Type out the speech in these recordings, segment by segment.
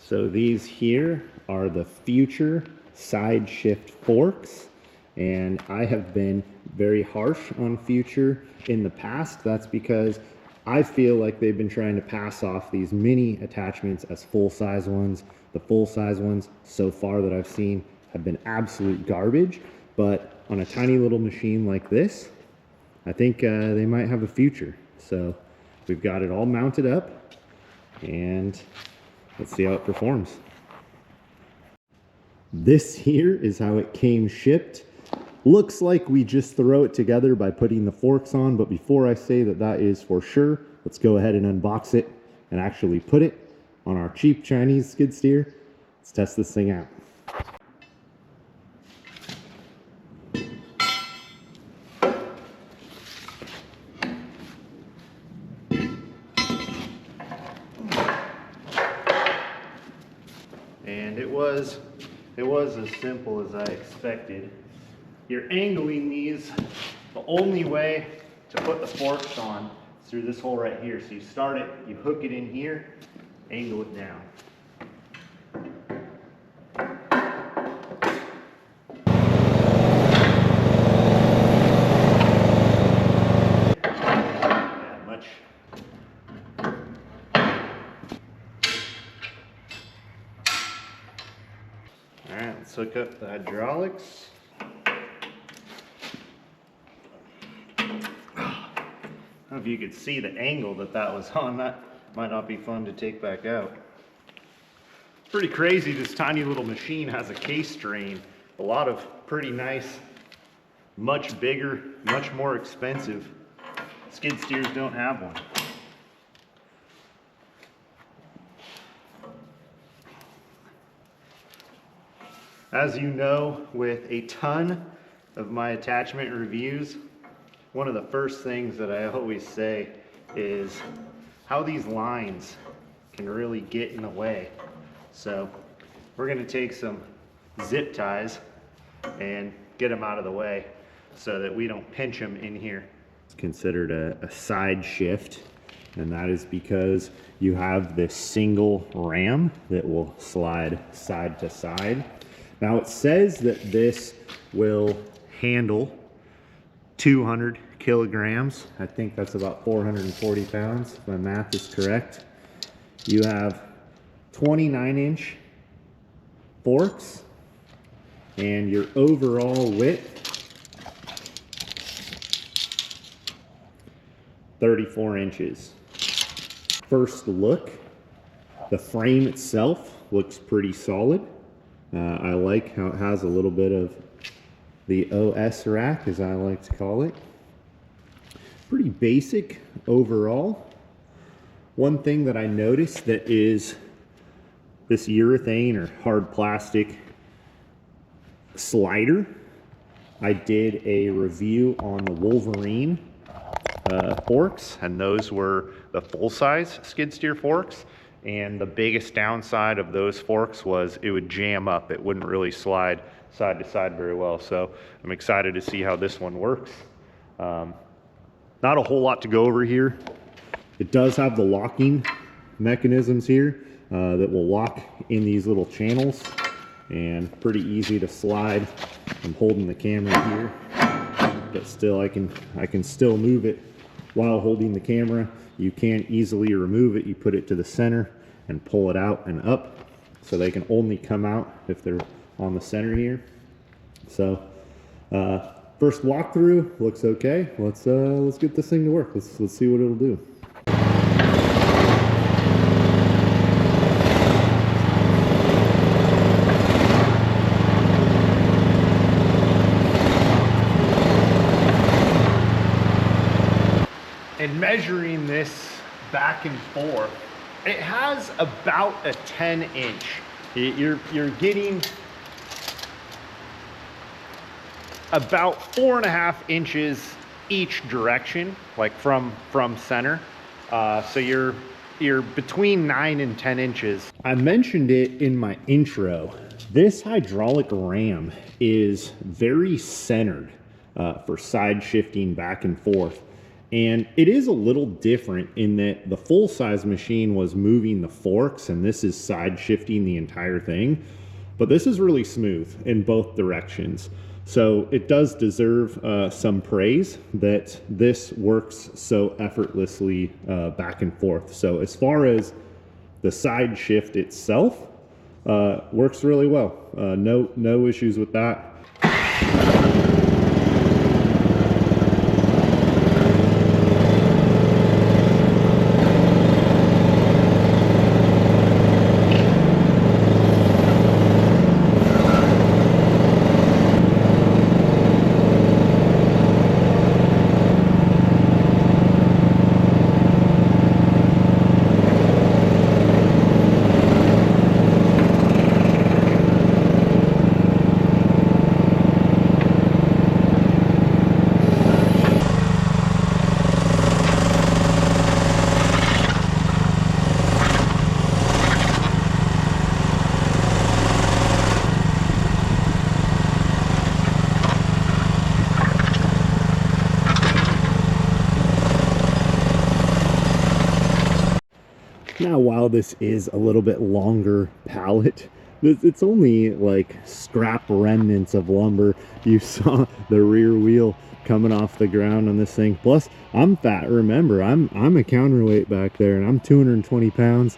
So these here are the future side shift forks, and I have been very harsh on Future in the past. That's because I feel like they've been trying to pass off these mini attachments as full-size ones. The full-size ones so far that I've seen have been absolute garbage, but on a tiny little machine like this, I think they might have a future. So we've got it all mounted up, and let's see how it performs. This here is how it came shipped. Looks like we just throw it together by putting the forks on, but before I say that that is for sure, let's go ahead and unbox it and actually put it on our cheap Chinese skid steer. Let's test this thing out. And it was as simple as I expected. You're angling these, the only way to put the forks on is through this hole right here. So you start it, you hook it in here, angle it down. Alright, let's hook up the hydraulics. I don't know if you could see the angle that was on. That might not be fun to take back out. Pretty crazy, this tiny little machine has a case drain. A lot of pretty nice, much bigger, much more expensive skid steers don't have one. As you know, with a ton of my attachment reviews, one of the first things that I always say is how these lines can really get in the way. So we're going to take some zip ties and get them out of the way so that we don't pinch them in here. It's considered a side shift, and that is because you have this single ram that will slide side to side. Now it says that this will handle 200 kilograms. I think that's about 440 pounds, if my math is correct. You have 29-inch forks, and your overall width, 34 inches. First look, the frame itself looks pretty solid. I like how it has a little bit of the OS rack, as I like to call it. Pretty basic overall. One thing that I noticed that is this urethane or hard plastic slider. I did a review on the Wolverine forks, and those were the full-size skid steer forks. And the biggest downside of those forks was it would jam up. It wouldn't really slide side to side very well. So I'm excited to see how this one works. Not a whole lot to go over here. It does have the locking mechanisms here that will lock in these little channels, and pretty easy to slide. I'm holding the camera here, but still I can still move it while holding the camera. You can't easily remove it. You put it to the center and pull it out and up, so they can only come out if they're on the center here. So first walkthrough looks okay. Let's get this thing to work. Let's see what it'll do. And measuring this back and forth, it has about a 10-inch. You're getting about 4.5 inches each direction, like from center. So you're between 9 and 10 inches. I mentioned it in my intro. This hydraulic ram is very centered for side shifting back and forth. And it is a little different in that the full-size machine was moving the forks, and this is side shifting the entire thing. But this is really smooth in both directions. So it does deserve some praise that this works so effortlessly back and forth. So as far as the side shift itself, works really well. No issues with that. Now, while this is a little bit longer pallet, it's only like scrap remnants of lumber. You saw the rear wheel coming off the ground on this thing. Plus, I'm fat. Remember, I'm a counterweight back there, and I'm 220 pounds.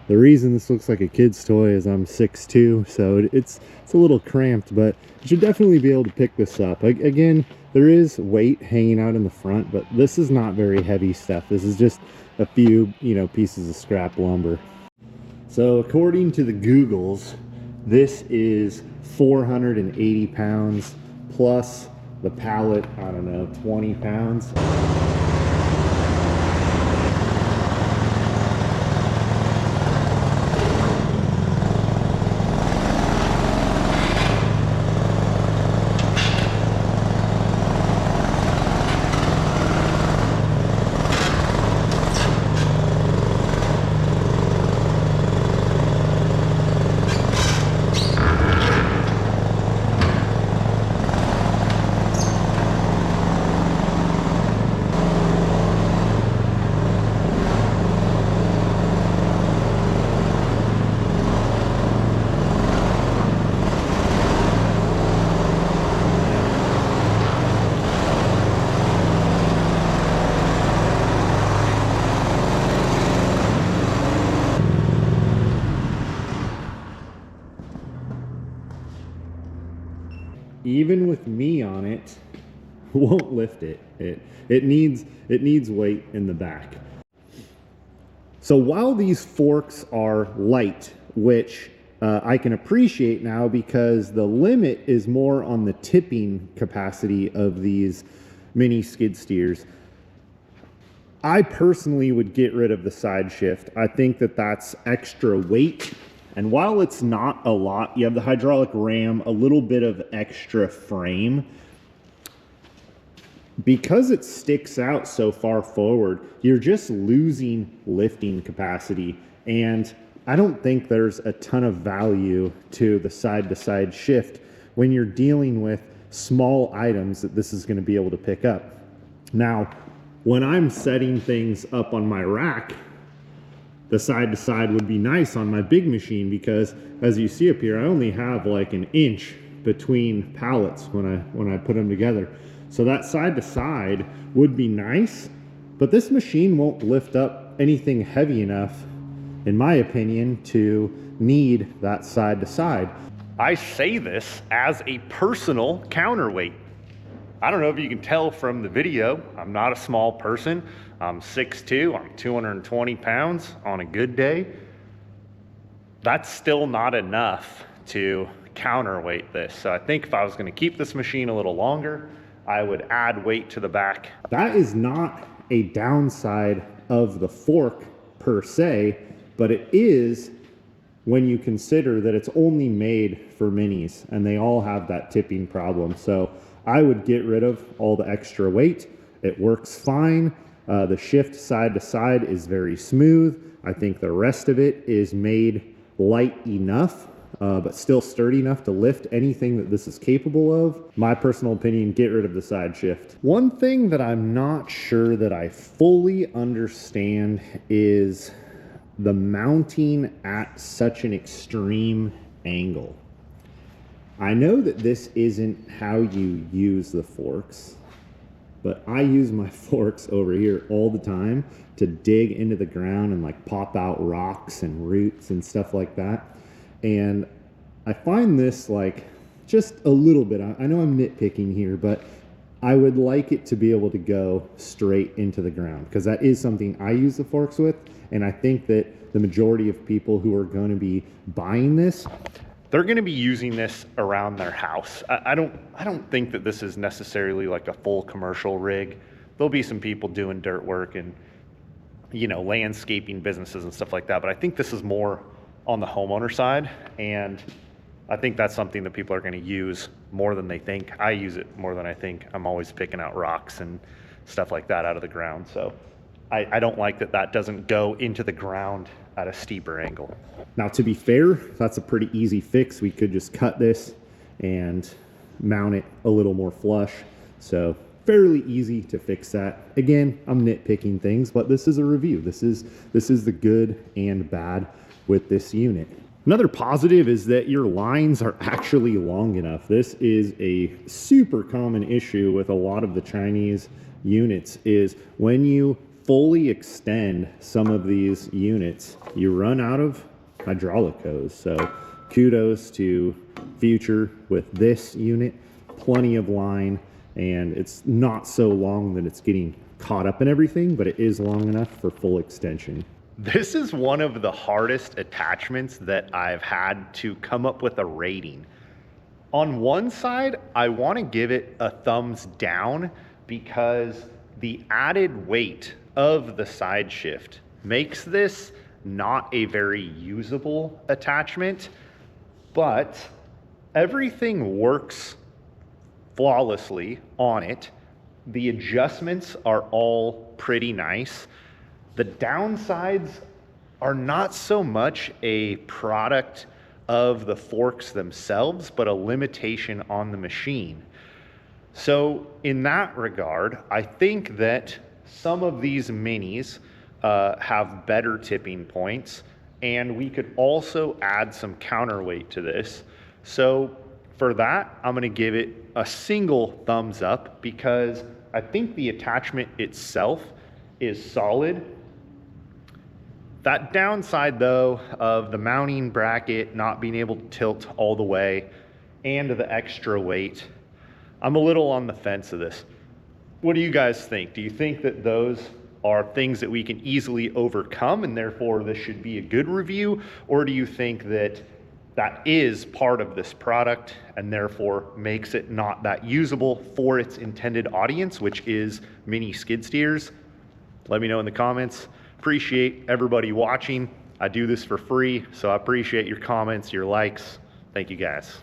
The reason this looks like a kid's toy is I'm 6'2", so it's a little cramped, but you should definitely be able to pick this up. Again, there is weight hanging out in the front, but this is not very heavy stuff. This is just a few, pieces of scrap lumber. So according to the Googles, this is 480 pounds plus the pallet, I don't know, 20 pounds. Even with me on it, won't lift it. It needs weight in the back. So while these forks are light, which I can appreciate now because the limit is more on the tipping capacity of these mini skid steers, I personally would get rid of the side shift. I think that that's extra weight. And while it's not a lot, you have the hydraulic ram, a little bit of extra frame. Because it sticks out so far forward, you're just losing lifting capacity. And I don't think there's a ton of value to the side-to-side shift when you're dealing with small items that this is going to be able to pick up. Now, when I'm setting things up on my rack, the side-to-side would be nice on my big machine because, as you see up here, I only have like an inch between pallets when I put them together. So that side-to-side would be nice, but this machine won't lift up anything heavy enough, in my opinion, to need that side-to-side. I say this as a personal counterweight. I don't know if you can tell from the video, I'm not a small person. I'm 6'2", I'm 220 pounds on a good day. That's still not enough to counterweight this. So I think if I was gonna keep this machine a little longer, I would add weight to the back. That is not a downside of the fork per se, but it is when you consider that it's only made for minis and they all have that tipping problem. So I would get rid of all the extra weight. It works fine. The shift side to side is very smooth. I think the rest of it is made light enough but still sturdy enough to lift anything that this is capable of. My personal opinion, get rid of the side shift. One thing that I'm not sure that I fully understand is the mounting at such an extreme angle. I know that this isn't how you use the forks, but I use my forks over here all the time to dig into the ground and like pop out rocks and roots and stuff like that. And I find this like just a little bit, I know I'm nitpicking here, but I would like it to be able to go straight into the ground, because that is something I use the forks with. And I think that the majority of people who are going to be buying this, they're going to be using this around their house. I don't think that this is necessarily like a full commercial rig. There'll be some people doing dirt work and, you know, landscaping businesses and stuff like that. But I think this is more on the homeowner side. And I think that's something that people are going to use more than they think. I use it more than I think. I'm always picking out rocks and stuff like that out of the ground. So I don't like that that doesn't go into the ground at a steeper angle. Now, to be fair, that's a pretty easy fix. We could just cut this and mount it a little more flush. So fairly easy to fix that. Again, I'm nitpicking things, but this is a review. This is the good and bad with this unit. Another positive is that your lines are actually long enough. This is a super common issue with a lot of the Chinese units, is when you fully extend some of these units, you run out of hydraulic hose. So kudos to Future with this unit, plenty of line, and it's not so long that it's getting caught up in everything, but it is long enough for full extension. This is one of the hardest attachments that I've had to come up with a rating. On one side, I want to give it a thumbs down because the added weight of the side shift makes this not a very usable attachment, but everything works flawlessly on it. The adjustments are all pretty nice. The downsides are not so much a product of the forks themselves, but a limitation on the machine. So in that regard, I think that some of these minis have better tipping points, and we could also add some counterweight to this. So for that, I'm going to give it a single thumbs up because I think the attachment itself is solid. That downside though of the mounting bracket not being able to tilt all the way and the extra weight, I'm a little on the fence of this. What do you guys think? Do you think that those are things that we can easily overcome and therefore this should be a good review? Or do you think that that is part of this product and therefore makes it not that usable for its intended audience, which is mini skid steers? Let me know in the comments. Appreciate everybody watching. I do this for free, so I appreciate your comments, your likes. Thank you guys.